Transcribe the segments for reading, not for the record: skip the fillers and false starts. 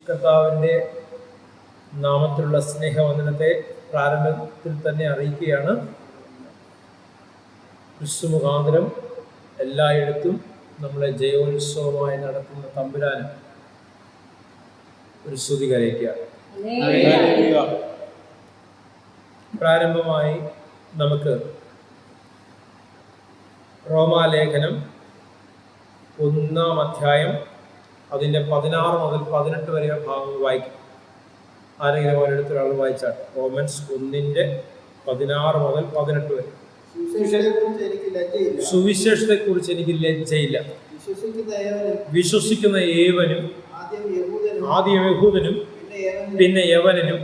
കർത്താവിൻ്റെ നാമത്തിലുള്ള സ്നേഹവന്ദനത്തെ പ്രാരംഭത്തിൽ തന്നെ അറിയിക്കുകയാണ്. ക്രിസ്തു മുഖാന്തരം എല്ലായിടത്തും നമ്മളെ ജയോത്സവമായി നടത്തുന്ന തമ്പുരാന് ഒരു സ്തുതി കരയിക്കുക. പ്രാരംഭമായി നമുക്ക് റോമാലേഖനം 1-ാം അധ്യായം അതിൻ്റെ 16 മുതൽ 18 വരെ ഭാഗങ്ങൾ വായിക്കും. ആരെങ്കിലും ഒരിടത്തൊരാൾ വായിച്ചാൽ റോമൻസ് 1-ന്റെ 16 മുതൽ 18 വരെ. സുവിശേഷത്തെക്കുറിച്ച് എനിക്ക് ലജ്ജയില്ല. വിശ്വസിക്കുന്ന ഏവനും, ആദ്യം യഹൂദനും പിന്നെ യവനനും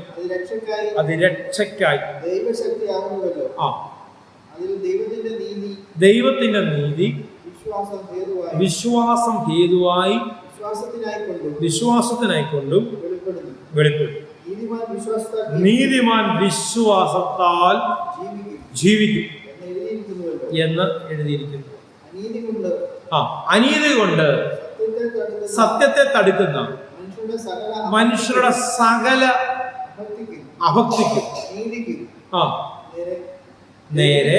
അത് രക്ഷയ്ക്കായി ദൈവത്തിന്റെ നീതി വിശ്വാസം ഹേതുവായി വിശ്വാസത്തിനായിക്കൊണ്ടും വെളിപ്പെടും. നീതിമാൻ വിശ്വാസത്താൽ ജീവിക്കും എന്ന് എഴുതിയിരിക്കുന്നു. അനീതി കൊണ്ട് സത്യത്തെ തടുക്കുന്ന മനുഷ്യരുടെ സകല അഭക്തിക്കും നേരെ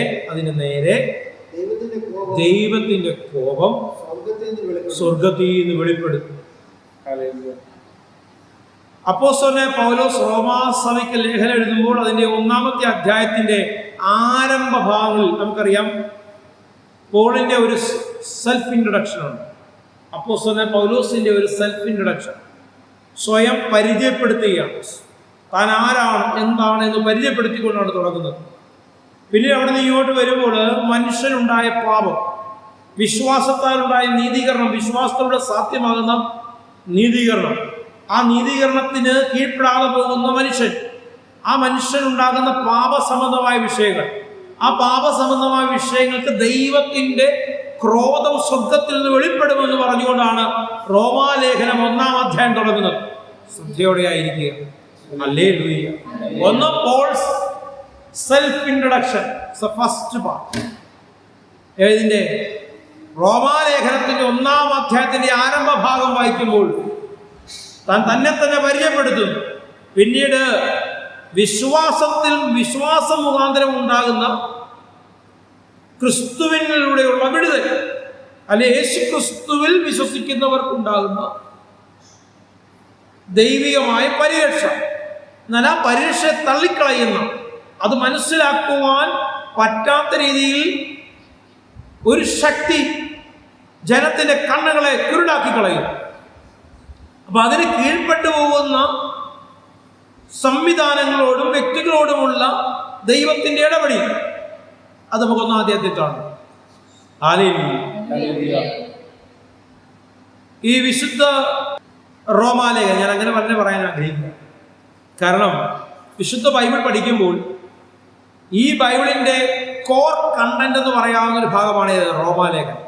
ദൈവത്തിന്റെ കോപം സ്വർഗത്തിൽ നിന്ന് വെളിപ്പെടും. അപ്പോസ്തലനായ പൗലോസ് റോമാസഭയ്ക്ക് ലേഖനം എഴുതുമ്പോൾ അതിന്റെ 1-ാമത്തെ അധ്യായത്തിന്റെ ആരംഭ ഭാഗങ്ങളിൽ നമുക്കറിയാം പോളിന്റെ ഒരു സെൽഫ് ഇൻട്രൊഡക്ഷൻ ഉണ്ട്. അപ്പോസ്തലനായ പൗലോസിന്റെ ഒരു സെൽഫ് ഇൻട്രൊഡക്ഷൻ, സ്വയം പരിചയപ്പെടുത്തുകയാണ്. താൻ ആരാണ് എന്താണ് എന്ന് പരിചയപ്പെടുത്തിക്കൊണ്ടാണ് തുടങ്ങുന്നത്. പിന്നീട് അവിടെ നിന്ന് ഇങ്ങോട്ട് വരുമ്പോൾ മനുഷ്യനുണ്ടായ പാപം, വിശ്വാസത്താലുണ്ടായ നീതീകരണം, വിശ്വാസത്തോടെ സാധ്യമാകുന്ന നീതീകരണം, ആ നീതീകരണത്തിന് കീഴ്പ്പെടാതെ പോകുന്ന മനുഷ്യൻ, ആ മനുഷ്യനുണ്ടാകുന്ന പാപസംബന്ധമായ വിഷയങ്ങൾ, ആ പാപസംബന്ധമായ വിഷയങ്ങൾക്ക് ദൈവത്തിന്റെ ക്രോധം സ്വർഗത്തിൽ നിന്ന് വെളിപ്പെടുമെന്ന് പറഞ്ഞുകൊണ്ടാണ് റോമാലേഖനം 1-ാം അധ്യായം തുടങ്ങുന്നത്. ശ്രദ്ധയോടെ ആയിരിക്കുക. ഹല്ലേലൂയ. ഒന്ന് Paul's self introduction, first part. ഇതിന്റെ റോമാലേഖനത്തിന്റെ 1-ാം അധ്യായത്തിന്റെ ആരംഭ ഭാഗം വായിക്കുമ്പോൾ താൻ തന്നെ പരിചയപ്പെടുത്തുന്നു. പിന്നീട് വിശ്വാസം മുഖാന്തരം ഉണ്ടാകുന്ന ക്രിസ്തുവിനിലൂടെയുള്ള വിടുതൽ, അല്ലെ യേശു ക്രിസ്തുവിൽ വിശ്വസിക്കുന്നവർക്കുണ്ടാകുന്ന ദൈവികമായ പരിരക്ഷ, എന്നാൽ ആ പരിരക്ഷയെ തള്ളിക്കളയുന്ന, അത് മനസ്സിലാക്കുവാൻ പറ്റാത്ത രീതിയിൽ ഒരു ശക്തി ജനത്തിന്റെ കണ്ണുകളെ കുരുടാക്കി കളയും. അപ്പൊ അതിന് കീഴ്പ്പെട്ടു പോകുന്ന സംവിധാനങ്ങളോടും വ്യക്തികളോടുമുള്ള ദൈവത്തിന്റെ ഇടപെടി അത് നമുക്ക് 1-ാം അധ്യായത്തിൽ കാണും. ഈ വിശുദ്ധ റോമാലേഖനം ഞാൻ അങ്ങനെ പറഞ്ഞ് പറയാൻ ആഗ്രഹിക്കുന്നു. കാരണം വിശുദ്ധ ബൈബിൾ പഠിക്കുമ്പോൾ ഈ ബൈബിളിന്റെ കോർ കണ്ടന്റ് എന്ന് പറയാവുന്ന ഒരു ഭാഗമാണ് റോമാലേഖനം.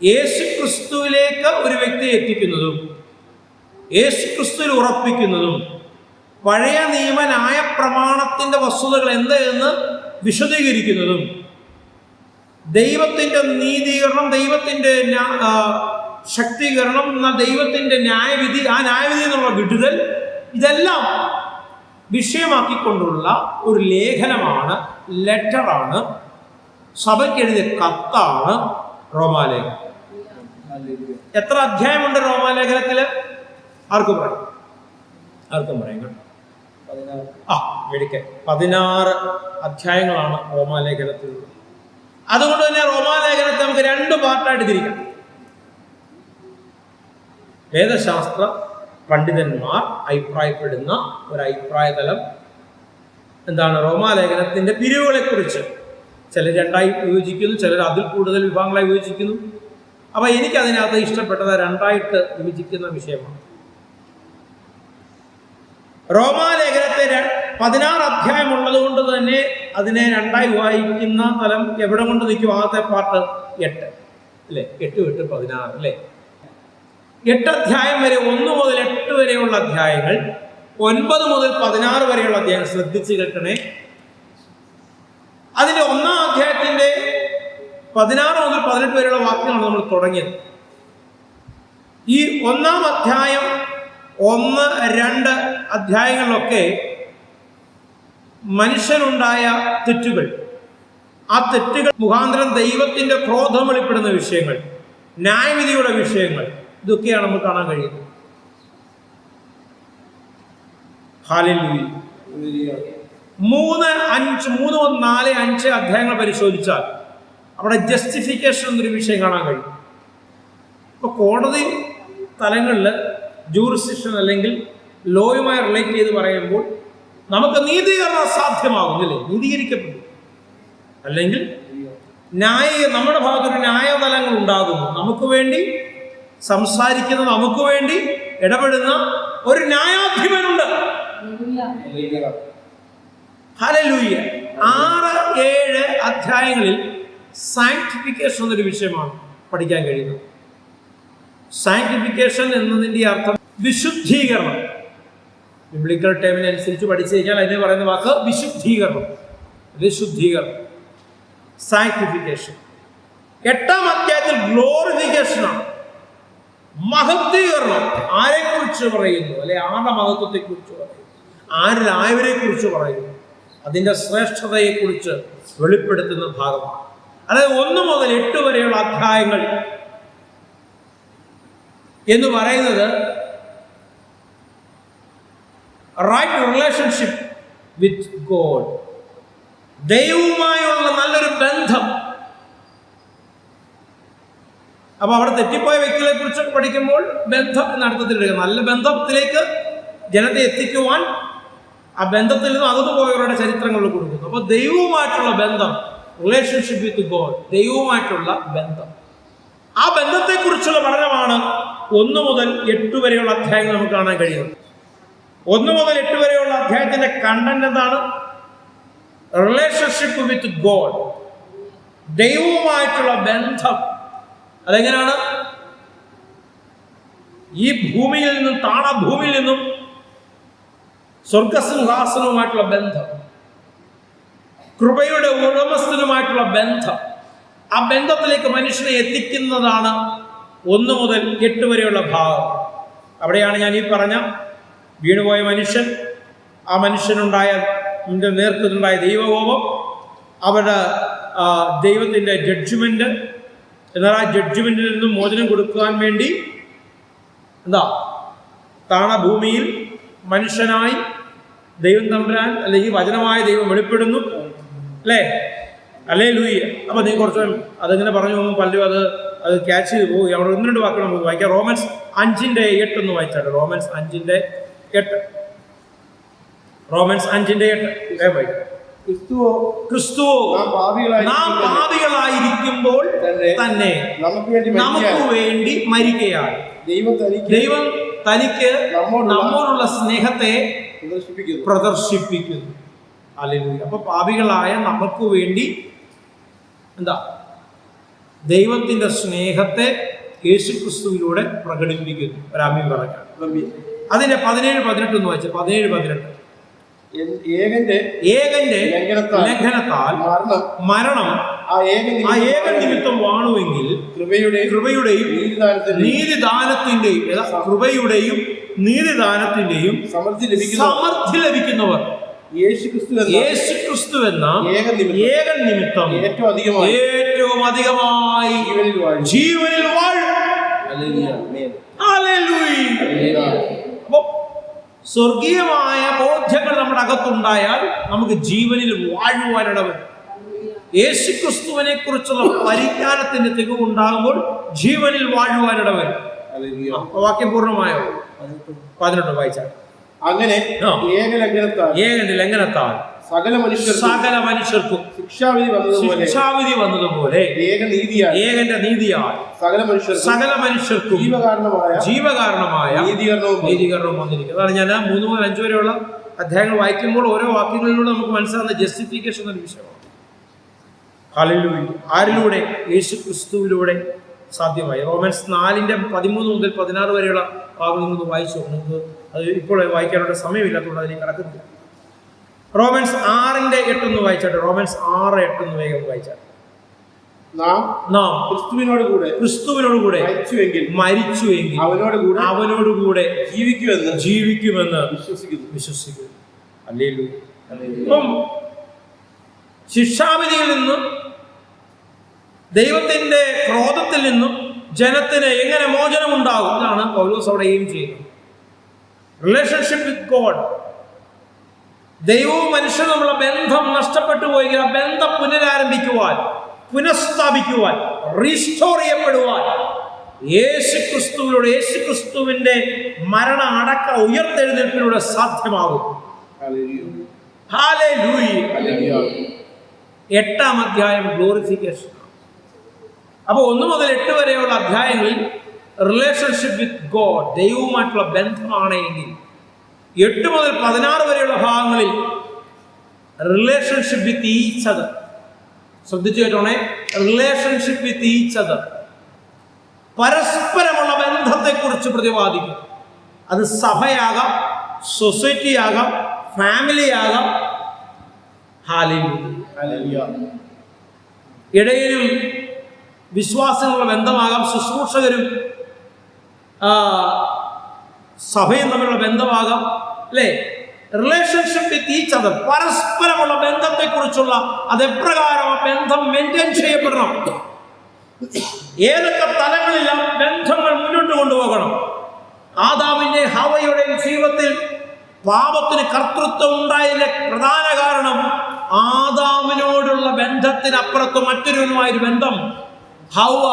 യേശു ക്രിസ്തുവിലേക്ക് ഒരു വ്യക്തിയെ എത്തിക്കുന്നതും യേശു ക്രിസ്തുവിൽ ഉറപ്പിക്കുന്നതും പഴയ നിയമ ന്യായ പ്രമാണത്തിന്റെ വസ്തുതകൾ എന്ത് എന്ന് വിശദീകരിക്കുന്നതും ദൈവത്തിന്റെ നീതീകരണം, ദൈവത്തിന്റെ ശക്തീകരണം, ദൈവത്തിന്റെ ന്യായവിധി, ആ ന്യായവിധി എന്നുള്ള വിടുതൽ, ഇതെല്ലാം വിഷയമാക്കിക്കൊണ്ടുള്ള ഒരു ലേഖനമാണ്, ലെറ്ററാണ്, സഭയ്ക്ക് എഴുതിയ കത്താണ് റോമാലേഖനം. എത്ര അധ്യായമുണ്ട് റോമാലേഖനത്തില്? ആർക്കും പറയാം കേട്ടോ. 16 അധ്യായങ്ങളാണ് റോമാലേഖനത്തിലുള്ളത്. അതുകൊണ്ട് തന്നെ റോമാലേഖനത്തെ നമുക്ക് 2 പാർട്ടായിട്ട് തിരിക്കാം. വേദശാസ്ത്ര പണ്ഡിതന്മാർ അഭിപ്രായപ്പെടുന്ന ഒരു അഭിപ്രായ തലം എന്താണ്? റോമാലേഖനത്തിന്റെ പിരിവുകളെ കുറിച്ച് ചിലർ 2ആയി വിഭജിക്കുന്നു, ചിലർ അതിൽ കൂടുതൽ വിഭാഗങ്ങളായി വിഭജിക്കുന്നു. അപ്പൊ എനിക്ക് അതിനകത്ത് ഇഷ്ടപ്പെട്ടത് 2ആയിട്ട് വിഭജിക്കുന്ന വിഷയമാണ്. റോമാലേഖനത്തെ 16 അധ്യായം ഉള്ളത് കൊണ്ട് തന്നെ അതിനെ 2ആയി വായിക്കുന്ന തലം എവിടെ കൊണ്ട് നിൽക്കും? ആദ്യത്തെ പാർട്ട് 8 അല്ലേ? 8 8 16 അല്ലേ? 8 അധ്യായം വരെ, 1 മുതൽ 8 വരെയുള്ള അധ്യായങ്ങൾ, 9 മുതൽ 16 വരെയുള്ള അധ്യായം ശ്രദ്ധിച്ച് കേൾക്കണേ. അതിന്റെ 1-ാം അധ്യായത്തിന്റെ 16 മുതൽ 18 വരെയുള്ള വാക്യങ്ങളാണ് നമ്മൾ തുടങ്ങിയത്. ഈ 1-ാം അധ്യായം 1, 2 അധ്യായങ്ങളിലൊക്കെ മനുഷ്യനുണ്ടായ തെറ്റുകൾ, ആ തെറ്റുകൾ മുഖാന്തരം ദൈവത്തിന്റെ ക്രോധം വെളിപ്പെടുന്ന വിഷയങ്ങൾ, ന്യായവിധിയുടെ വിഷയങ്ങൾ, ഇതൊക്കെയാണ് നമുക്ക് കാണാൻ കഴിയുന്നത്. ഹല്ലേലൂയ. 3, 4, 5 അധ്യായങ്ങൾ പരിശോധിച്ചാൽ അവിടെ ജസ്റ്റിഫിക്കേഷൻ എന്നൊരു വിഷയം കാണാൻ കഴിയും. ഇപ്പൊ കോടതി തലങ്ങളിൽ ജൂറിസ്ഡിക്ഷൻ അല്ലെങ്കിൽ ലോയുമായി റിലേറ്റ് ചെയ്ത് പറയുമ്പോൾ നമുക്ക് നീതീകരണം സാധ്യമാകുന്നില്ലേ, നീതീകരിക്കപ്പെടും. അല്ലെങ്കിൽ നമ്മുടെ ഭാഗത്തൊരു ന്യായതലങ്ങൾ ഉണ്ടാകുന്നു, നമുക്ക് വേണ്ടി സംസാരിക്കുന്ന, നമുക്ക് വേണ്ടി ഇടപെടുന്ന ഒരു ന്യായാധിപനുണ്ട്. ഹല്ലേലൂയ. 6, 7 അധ്യായങ്ങളിൽ സാങ്ക്ടിഫിക്കേഷൻ എന്നൊരു വിഷയമാണ് പഠിക്കാൻ കഴിയുന്നത്. സാങ്ക്ടിഫിക്കേഷൻ എന്നതിൻ്റെ അർത്ഥം വിശുദ്ധീകരണം. ബിബ്ലിക്കൽ ടേമിനനുസരിച്ച് പഠിച്ചു കഴിഞ്ഞാൽ അതിന് പറയുന്ന വാക്ക് വിശുദ്ധീകരണം. വിശുദ്ധീകരണം, സാങ്ക്ടിഫിക്കേഷൻ. 8-ാം അധ്യായത്തിൽ ഗ്ലോറിഫിക്കേഷനാണ്, മഹത്വീകരണം. ആരെക്കുറിച്ച് പറയുന്നു, അല്ലെ ആരുടെ മഹത്വത്തെ കുറിച്ച് പറയുന്നു, ആരിലായവരെ കുറിച്ച് പറയുന്നു, അതിൻ്റെ ശ്രേഷ്ഠതയെക്കുറിച്ച് വെളിപ്പെടുത്തുന്ന ഭാഗമാണ്. അതായത് 1 മുതൽ 8 വരെയുള്ള അധ്യായങ്ങൾ എന്ന് പറയുന്നത് റൈറ്റ് റിലേഷൻഷിപ്പ് വിത്ത് ഗോഡ്, ദൈവവുമായുള്ള നല്ലൊരു ബന്ധം. അപ്പൊ അവിടെ തെറ്റിപ്പോയ വ്യക്തികളെ കുറിച്ച് പഠിക്കുമ്പോൾ ബന്ധം എന്ന അർത്ഥത്തിലെടുക്കുക, നല്ല ബന്ധത്തിലേക്ക് ജനത്തെ എത്തിക്കുവാൻ ആ ബന്ധത്തിൽ നിന്ന് അകന്നു പോയവരുടെ ചരിത്രങ്ങളിൽ കൊടുക്കുന്നു. അപ്പൊ ദൈവവുമായിട്ടുള്ള ബന്ധം, റിലേഷൻഷിപ്പ് വിത്ത് ഗോഡ്, ദൈവവുമായിട്ടുള്ള ബന്ധം, ആ ബന്ധത്തെക്കുറിച്ചുള്ള പഠനമാണ് 1 മുതൽ 8 വരെയുള്ള അധ്യായങ്ങൾ നമുക്ക് കാണാൻ കഴിയുന്നത്. 1 മുതൽ 8 വരെയുള്ള അധ്യായത്തിന്റെ കണ്ടന്റ് എന്താണ്? റിലേഷൻഷിപ്പ് വിത്ത് ഗോഡ്, ദൈവവുമായിട്ടുള്ള ബന്ധം. അതെങ്ങനെയാണ്? ഈ ഭൂമിയിൽ നിന്നും താണഭൂമിയിൽ നിന്നും സ്വർഗസിംഹാസനവുമായിട്ടുള്ള ബന്ധം, കൃപയുടെ ഉടമസ്ഥനുമായിട്ടുള്ള ബന്ധം, ആ ബന്ധത്തിലേക്ക് മനുഷ്യനെ എത്തിക്കുന്നതാണ് 1 മുതൽ 8 വരെയുള്ള ഭാഗം. അവിടെയാണ് ഞാൻ ഈ പറഞ്ഞ വീണുപോയ മനുഷ്യൻ, ആ മനുഷ്യനുണ്ടായ നേർക്കുണ്ടായ ദൈവകോപം, അവരുടെ ദൈവത്തിൻ്റെ ജഡ്ജ്മെന്റ്. എന്നാൽ ആ ജഡ്ജ്മെന്റിൽ നിന്നും മോചനം കൊടുക്കാൻ വേണ്ടി താണഭൂമിയിൽ മനുഷ്യനായി ദൈവം തമ്പുരാൻ അല്ലെങ്കിൽ വചനമായ ദൈവം വെളിപ്പെടുന്നു, അല്ലേ? ഹല്ലേലൂയ. അപ്പൊ നീ കുറച്ച് അതെങ്ങനെ പറഞ്ഞു പോകുമ്പോൾ പലരും അത് ക്യാച്ച് ചെയ്ത് പോകും. അവിടെ 1-2 വാക്കുകൾ നമുക്ക് വായിക്കാം. റോമൻസ് 5:8 ഒന്ന് വായിച്ചാട്ടെ. റോമൻസ് 5:8. റോമൻസ് 5:8 വായിക്കാം. ക്രിസ്തുവോ നാം പാപികളായിരിക്കുമ്പോൾ തന്നെ നമുക്ക് വേണ്ടി മരിക്കയാണ്. ദൈവം തനിക്ക് നമ്മോടുള്ള സ്നേഹത്തെ പ്രദർശിപ്പിക്കുന്നു. ഹല്ലേലൂയ. അപ്പൊ പാപികളായ നമുക്ക് വേണ്ടി ദൈവത്തിന്റെ സ്നേഹത്തെ യേശുക്രിസ്തുവിലൂടെ പ്രകടിപ്പിക്കുന്നു. ഒരാമീൻ പറയാം. അതിന്റെ 17-18 ഒന്ന് വായിച്ചു. 17-18. ഏകന്റെ ലംഘനത്താൽ മരണം ആ ഏകൻ നിമിത്തം വാണുവെങ്കിൽ കൃപയുടെയും നീതിദാനത്തിന്റെയും സമൃദ്ധി ലഭിക്കുന്നവർ യേശുക്രിസ്തു എന്ന ഏകൻ നിമിത്തം ഏറ്റവും അധികമായി ജീവനിൽ വാഴും. അപ്പൊ സ്വർഗീയമായ ബോധ്യങ്ങൾ നമ്മുടെ അകത്തുണ്ടായാൽ നമുക്ക് ജീവനിൽ വാഴുവാനിടവരും. യേശുക്രിസ്തുവിനെ കുറിച്ചുള്ള പരിജ്ഞാനത്തിന്റെ തികവുണ്ടാകുമ്പോൾ ജീവനിൽ വാഴുവാനിടവരും. വാക്യം പൂർണ്ണമായോ? 18 വായിച്ചാൽ. അങ്ങനെ ഏകന്റെ ലംഘനത്താൽ സകല മനുഷ്യർക്കും ശിക്ഷാവിധി വന്നതുപോലെ ഏകന്റെ നീതിയാൽ സകല മനുഷ്യർക്കും ജീവകാരണമായ നീതീകരണവും വന്നിരിക്കും. അതാണ് ഞാൻ 3 മുതൽ 5 വരെയുള്ള അധ്യായങ്ങൾ വായിക്കുമ്പോൾ ഓരോ വാക്യങ്ങളിലൂടെ നമുക്ക് മനസ്സിലാകുന്ന ജസ്റ്റിഫിക്കേഷൻ എന്ന വിഷയമാണ്. ഹല്ലേലൂയ. ആരിലൂടെ? യേശുക്രിസ്തുവിലൂടെ സാധ്യമായി. റോമൻസ് 4:13 മുതൽ 16 വരെയുള്ള ഭാഗങ്ങളിൽ നിന്ന് വായിച്ചു. നിങ്ങൾക്ക് അത് ഇപ്പോൾ വായിക്കാനുള്ള സമയമില്ലാത്തതുകൊണ്ട് അതിലേക്ക് കടക്കുന്നില്ല. റോമൻസ് 6:8 ഒന്ന് വായിച്ചാട്ടെ. റോമൻസ് 6:8 ഒന്ന് വേഗം വായിച്ചാട്ടെ. നാം ക്രിസ്തുവിനോടുകൂടെ മരിച്ചുവെങ്കിൽ അവനോടുകൂടെ ജീവിക്കുമെന്ന് വിശ്വസിക്കുന്നു. ഇപ്പം ശിക്ഷാവിധിയിൽ നിന്നും ദൈവത്തിന്റെ ക്രോധത്തിൽ നിന്നും ജനത്തിന് എങ്ങനെ മോചനം ഉണ്ടാകും എന്നാണ് പൗലോസ് അവിടെ എയിം ചെയ്യുന്നത്. റിലേഷൻഷിപ്പ് വിത്ത് ഗോഡ്, ദൈവവും മനുഷ്യനും തമ്മിലുള്ള ബന്ധം നഷ്ടപ്പെട്ടു പോയെങ്കിൽ ആ ബന്ധം പുനരാരംഭിക്കുവാൻ, പുനഃസ്ഥാപിക്കുവാൻ, റീസ്റ്റോർ ചെയ്യപ്പെടുവാൻ യേശുക്രിസ്തുവിലൂടെ, യേശുക്രിസ്തുവിന്റെ മരണ അടക്ക ഉയർത്തെഴുന്നേൽപ്പിലൂടെ സാധ്യമാകും. ഹല്ലേലൂയ. 8-ാം അധ്യായം ഗ്ലോറിഫിക്കേഷൻ. അപ്പോൾ 1 മുതൽ 8 വരെയുള്ള അധ്യായങ്ങളിൽ റിലേഷൻഷിപ്പ് വിത്ത് ഗോഡ്, ദൈവവുമായിട്ടുള്ള ബന്ധമാണ് എങ്കിൽ 8 മുതൽ 16 വരെയുള്ള ഭാഗങ്ങളിൽ റിലേഷൻഷിപ്പ് വിത്ത് ഈച്ച് അതർ. ശ്രദ്ധിച്ചു കേട്ടോണേ, റിലേഷൻഷിപ്പ് വിത്ത് ഈച്ച് അതർ, പരസ്പരമുള്ള ബന്ധത്തെക്കുറിച്ച് പ്രതിപാദിക്കും. അത് സഭയാകാം, സൊസൈറ്റി ആകാം, ഫാമിലി ആകാം. ഹല്ലേലൂയ. ഇടയിലും വിശ്വാസങ്ങളുള്ള ബന്ധമാകാം, ശുശ്രൂഷകരും സഭയും തമ്മിലുള്ള ബന്ധമാകാം, അല്ലേ? റിലേഷൻഷിപ്പ് വിത്ത് ഈച്ച് അതർ, പരസ്പരമുള്ള ബന്ധത്തെക്കുറിച്ചുള്ള അതെപ്രകാരം ആ ബന്ധം മെയിൻറ്റെയിൻ ചെയ്യപ്പെടണം, ഏതൊക്കെ തലങ്ങളിലും ബന്ധങ്ങൾ മുന്നോട്ട് കൊണ്ടുപോകണം. ആദാമിന്റെ ഹവ്വയുടെയും ജീവിതത്തിൽ പാപത്തിന് കർത്തൃത്വം ഉണ്ടായതിന്റെ പ്രധാന കാരണം ആദാമിനോടുള്ള ബന്ധത്തിനപ്പുറത്ത് മറ്റൊരുവനുമായൊരു ബന്ധം ഹവ്വ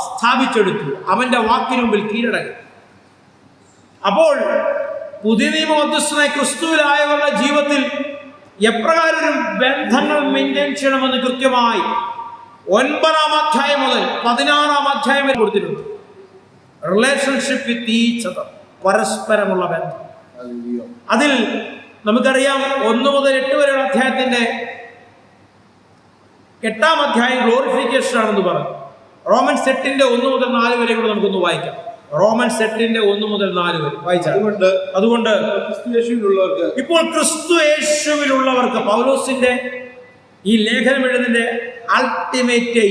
സ്ഥാപിച്ചെടുത്തു, അവന്റെ വാക്കിന് മുമ്പിൽ കീഴടങ്ങി. അപ്പോൾ പുതിയ നിയമ മധ്യസ്ഥനായ ക്രിസ്തുവിലായവരുടെ ജീവിതത്തിൽ എപ്രകാരം ഒരു ബന്ധങ്ങൾ മെയിൻറ്റെയിൻ ചെയ്യണമെന്ന് കൃത്യമായി 9-ാം അധ്യായം മുതൽ 16-ാം അധ്യായം വരെ കൊടുത്തിട്ടുണ്ട്. റിലേഷൻഷിപ്പ് വിത്ത് ഈച്ച് അതർ, പരസ്പരമുള്ള ബന്ധം. അതിൽ നമുക്കറിയാം 1 മുതൽ 8 വരെയുള്ള അധ്യായത്തിന്റെ 8-ാം അധ്യായം ഗ്ലോറിഫിക്കേഷൻ ആണെന്ന് പറഞ്ഞു. റോമൻസ് 8-ന്റെ 1 മുതൽ 4 വരെ കൂടെ നമുക്കൊന്ന് വായിക്കാം. റോമൻസ് 8-ന്റെ 1 മുതൽ 4 വരെ വായിച്ചാൽ, അതുകൊണ്ട് ഇപ്പോൾ ക്രിസ്തു യേശുവിലുള്ളവർക്ക്, പൗലോസിന്റെ ഈ ലേഖനം എഴുതുന്നതിന്റെ അൾട്ടിമേറ്റ്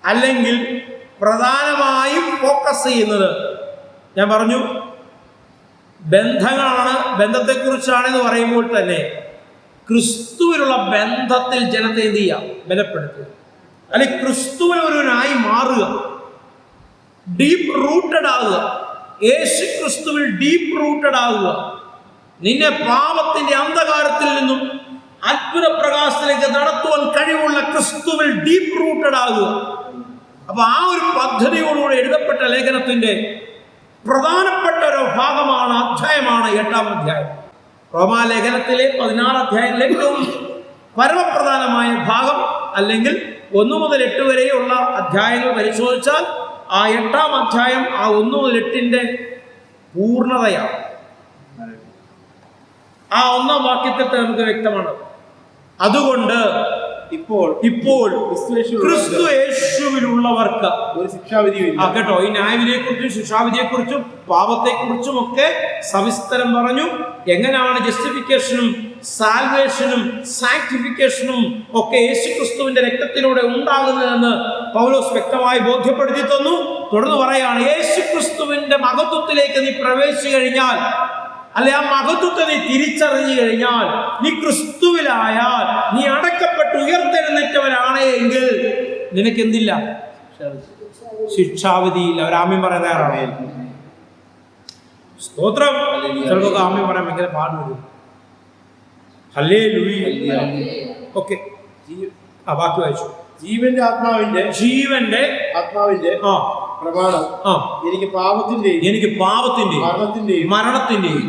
അല്ലെങ്കിൽ പ്രധാനമായും ഫോക്കസ് ചെയ്യുന്നത്, ഞാൻ പറഞ്ഞു ബന്ധങ്ങളാണ്, ബന്ധത്തെക്കുറിച്ചാണെന്ന് പറയുമ്പോൾ തന്നെ ക്രിസ്തുവിലുള്ള ബന്ധത്തിൽ ജനത്തെ എന്ത് ചെയ്യുക, ബലപ്പെടുത്തുക, അല്ലെങ്കിൽ ക്രിസ്തുവിൽ ഒരുവനായി മാറുക, ഡീപ്പ് റൂട്ടഡ് ആകുക, യേശു ക്രിസ്തുവിൽ ഡീപ്പ് റൂട്ടഡ് ആകുക, നിന്നെ പാപത്തിന്റെ അന്ധകാരത്തിൽ നിന്നും അത്ഭുത പ്രകാശത്തിലേക്ക് നടത്തുവാൻ കഴിവുള്ള ക്രിസ്തുവിൽ ഡീപ്പ് റൂട്ടഡ് ആകുക. അപ്പൊ ആ ഒരു പദ്ധതിയോടുകൂടി എഴുതപ്പെട്ട ലേഖനത്തിന്റെ പ്രധാനപ്പെട്ട ഒരു ഭാഗമാണ്, അധ്യായമാണ് 8-ാം അധ്യായം. റോമാലേഖനത്തിലെ 16 അധ്യായത്തിലെ ഏറ്റവും പരമപ്രധാനമായ ഭാഗം, അല്ലെങ്കിൽ 1 മുതൽ 8 വരെയുള്ള അധ്യായങ്ങൾ പരിശോധിച്ചാൽ ആ 8-ാം അധ്യായം ആ 1 മുതൽ 8-ന്റെ പൂർണ്ണതയാണ്. ആ 1-ാം വാക്യത്തിൽ നമുക്ക് വ്യക്തമാണ്. അതുകൊണ്ട് ഇപ്പോൾ ക്രിസ്തു യേശുവിലുള്ളവർക്ക് ഒരു ശിക്ഷാവിധിയില്ല. കേട്ടോ, ഈ ന്യായവിധിയെക്കുറിച്ചും ശിക്ഷാവിധിയെക്കുറിച്ചും പാപത്തെക്കുറിച്ചും ഒക്കെ സവിസ്തരം പറഞ്ഞു. എങ്ങനെയാണ് ജസ്റ്റിഫിക്കേഷനും സാൽവേഷനും സാങ്ക്ടിഫിക്കേഷനും ഒക്കെ യേശുക്രിസ്തുവിന്റെ രക്തത്തിലൂടെ ഉണ്ടാകുന്നതെന്ന് പൗലോസ് വ്യക്തമായി ബോധ്യപ്പെടുത്തി തന്നു. തുടർന്ന് പറയാണ്, യേശുക്രിസ്തുവിന്റെ മഹത്വത്തിലേക്ക് നീ പ്രവേശിച്ചു കഴിഞ്ഞാൽ, അല്ലെ ആ മഹത്വത്തെ നീ തിരിച്ചറിഞ്ഞു കഴിഞ്ഞാൽ, നീ ക്രിസ്തുവിലായാൽ, നീ അടക്കപ്പെട്ട് ഉയർത്തെഴുന്നേറ്റവനാണ് എങ്കിൽ നിനക്ക് എന്തില്ല? ശിക്ഷാവിധിയില്ല. ഒരാമ്യം പറയാൻ തയ്യാറാണ്? സ്തോത്രം. ചിലർക്ക് ആമ്യം പറയാൻ ഭയങ്കര പാടുവരും. ഹല്ലേലൂയ. ഓക്കെ, ബാക്കി വായിച്ചു. ജീവന്റെ ആത്മാവിന്റെ പ്രമാണം എനിക്ക് പാപത്തിന്റെയും മരണത്തിന്റെയും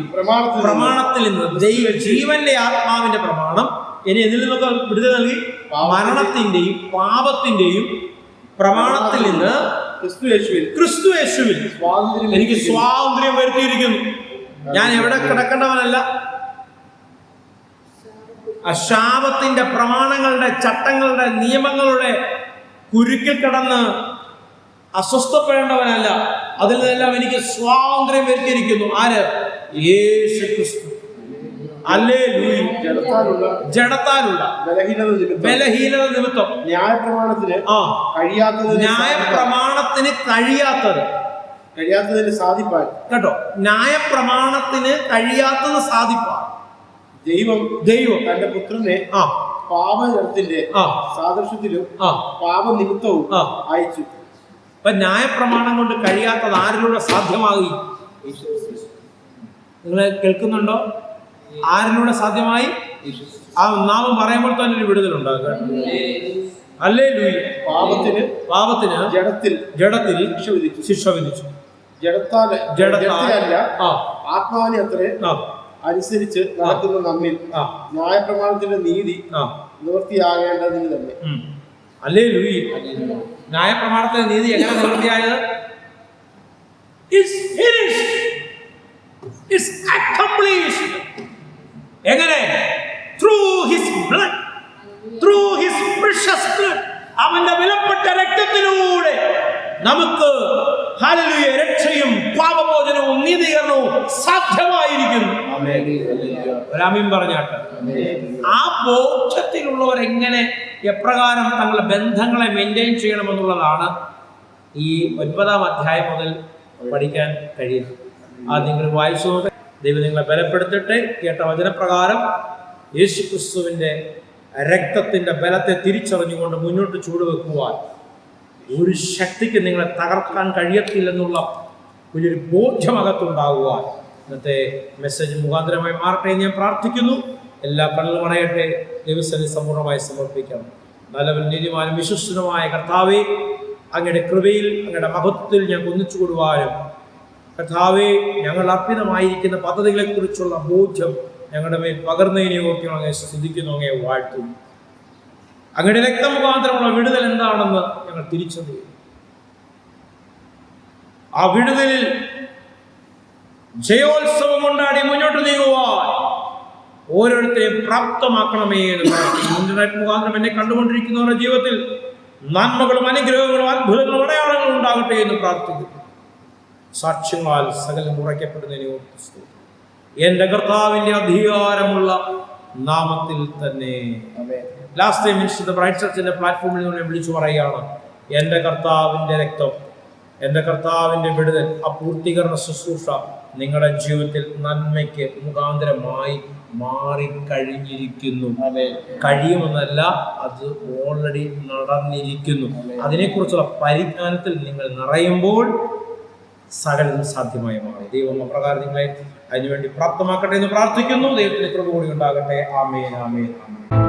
പ്രമാണത്തിൽ നിന്ന് ജീവന്റെ ആത്മാവിന്റെ പ്രമാണം ഇനി എന്നിൽ നിന്നൊക്കെ വിടുതൽ നൽകി. മരണത്തിന്റെയും പാപത്തിന്റെയും പ്രമാണത്തിൽ നിന്ന് ക്രിസ്തു യേശുവിൽ എനിക്ക് സ്വാതന്ത്ര്യം വരുത്തിയിരിക്കുന്നു. ഞാൻ എവിടെ കിടക്കേണ്ടവനല്ല. ശാപത്തിന്റെ പ്രമാണങ്ങളുടെ, ചട്ടങ്ങളുടെ, നിയമങ്ങളുടെ കുരുക്കിൽ കിടന്ന് അസ്വസ്ഥപ്പെടേണ്ടവനല്ല. അതിൽ നിന്നെല്ലാം എനിക്ക് സ്വാതന്ത്ര്യം വരുത്തിയിരിക്കുന്നു. ആര്? യേശു ക്രിസ്തു. ഹല്ലേലൂയ. ജഡത്താലുള്ള ബലഹീനത നിമിത്തം ന്യായപ്രമാണത്തിന് കഴിയാത്തതിന് സാധിപ്പാൻ കേട്ടോ, ന്യായപ്രമാണത്തിന് കഴിയാത്തത് സാധിപ്പാൻ ദൈവം തന്റെ പുത്രനെ പാപജനത്തിന്റെ സാദൃശ്യത്തിലും പാപനിമിത്തവും അയച്ചു. അപ്പൊ ന്യായപ്രമാണം കൊണ്ട് കഴിയാത്തത് ആരിലൂടെ സാധ്യമാകും? നിങ്ങൾ കേൾക്കുന്നുണ്ടോ? ആരിലൂടെ സാധ്യമായി? ആ നാമം പറയുമ്പോൾ തന്നെ ഒരു വിടുതലുണ്ടാകുക. ഹല്ലേലൂയ. പാപത്തിന് ജഡത്തിൽ ശിക്ഷ വിധിച്ചു. ജഡത്താലല്ല ആത്മാവിനെ അത്രേ അനുസരിച്ച് നടക്കുന്ന നമ്മിൽ ന്യായപ്രമാണത്തിന്റെ നീതി നിവൃത്തിയാകേണ്ടതിന് തന്നെ. ഹല്ലേലൂയ. ന്യായപ്രമാണത്തിന്റെ നീതി എങ്ങനെ നിവൃത്തിയായത്? It's accomplished. എങ്ങനെ? Through his blood, through his precious blood. അവന്റെ വിലപ്പെട്ട രക്തത്തിലൂടെ നമുക്ക് ഹല്ലേലൂയ രക്ഷയും പാപമോചനവും നീതീകരണവും സാധ്യമായിരിക്കുന്നു. ആമേൻ പറഞ്ഞാട്ടെ. ആ ബോധത്തിലുള്ളവർ എങ്ങനെ എപ്രകാരം തങ്ങളുടെ ബന്ധങ്ങളെ മെയിൻറ്റെയിൻ ചെയ്യണമെന്നുള്ളതാണ് ഈ 9-ാം അധ്യായം മുതൽ പഠിക്കാൻ കഴിയുന്നത്. അത് നിങ്ങൾ വായിച്ചു നോക്കുക. ദൈവം നിങ്ങളെ ബലപ്പെടുത്തട്ടെ. കേട്ട വചനപ്രകാരം യേശുക്രിസ്തുവിന്റെ രക്തത്തിന്റെ ബലത്തെ തിരിച്ചറിഞ്ഞുകൊണ്ട് മുന്നോട്ട് ചൂടുവെക്കുവാൻ ഒരു ശക്തിക്ക് നിങ്ങളെ തകർക്കാൻ കഴിയത്തില്ലെന്നുള്ള വലിയൊരു ബോധ്യമകത്തുണ്ടാകുവാൻ ഇന്നത്തെ മെസ്സേജ് മുഖാന്തരമായി മാറട്ടെ എന്ന് ഞാൻ പ്രാർത്ഥിക്കുന്നു. എല്ലാ കണ്ണുകളും അടയട്ടെ. ദൈവസന്നിധി സമ്പൂർണ്ണമായി സമർപ്പിക്കണം. നല്ലവൻ നീതിമാനും വിശ്വസ്തനുമായ കർത്താവേ, അങ്ങയുടെ കൃപയിൽ അങ്ങയുടെ മഹത്വത്തിൽ ഞങ്ങൾക്ക് ഒന്നിച്ചു കൂടുവാനും കർത്താവേ, ഞങ്ങൾ അർപ്പിതമായിരിക്കുന്ന പദ്ധതികളെക്കുറിച്ചുള്ള ബോധ്യം ഞങ്ങളുടെ മേൽ പകർന്നതിനെ ഓർക്കണം. അങ്ങയെ സ്തുതിക്കുന്നു, അങ്ങയെ വാഴ്ത്തുന്നു. അങ്ങയുടെ രക്തമുഖാന്തരമുള്ള വിടുതൽ എന്താണെന്ന് ഞങ്ങൾ തിരിച്ചറിയുന്നു. ആ വിടുതലിൽ ജയോത്സവം കൊണ്ടാടി മുന്നോട്ട് നീങ്ങുവാൻ ഓരോരുത്തരെയും പ്രാപ്തമാക്കണമേ എന്ന് ഇന്റർനെറ്റ് മുഖാന്തരം എന്നെ കണ്ടുകൊണ്ടിരിക്കുന്നവരുടെ ജീവിതത്തിൽ നന്മകളും അനുഗ്രഹങ്ങളും അത്ഭുതങ്ങളും അടയാളങ്ങളും ഉണ്ടാകട്ടെ എന്ന് പ്രാർത്ഥിക്കുന്നു. സാക്ഷ്യങ്ങളാൽ സകലം ഉറയ്ക്കപ്പെടുന്നതിനെ ഓർത്ത് എന്റെ കർത്താവിന്റെ അധികാരമുള്ള നാമത്തിൽ തന്നെ. ലാസ്റ്റ് ടൈം മിനിസ്റ്റർ ബ്രൈറ്റ് ചർച്ചിന്റെ പ്ലാറ്റ്ഫോമിൽ നിന്ന് വിളിച്ചു പറയുകയാണ്, എൻ്റെ കർത്താവിൻ്റെ രക്തം, എൻ്റെ കർത്താവിൻ്റെ വിടുതൽ, ആ പൂർത്തീകരണ ശുശ്രൂഷ നിങ്ങളുടെ ജീവിതത്തിൽ നന്മയ്ക്ക് മുഖാന്തരമായി മാറിക്കഴിഞ്ഞിരിക്കുന്നു. കഴിയുമെന്നല്ല, അത് ഓൾറെഡി നടന്നിരിക്കുന്നു. അതിനെക്കുറിച്ചുള്ള പരിജ്ഞാനത്തിൽ നിങ്ങൾ നിറയുമ്പോൾ സകലതും സാധ്യമായി മാറും. ദൈവം അപ്രകാരം നിങ്ങളെ അതിനുവേണ്ടി പ്രാപ്തമാക്കട്ടെ എന്ന് പ്രാർത്ഥിക്കുന്നു. ദൈവത്തിന്റെ കൃപ കൂടി ഉണ്ടാകട്ടെ. ആമേൻ, ആമേൻ, ആമേൻ.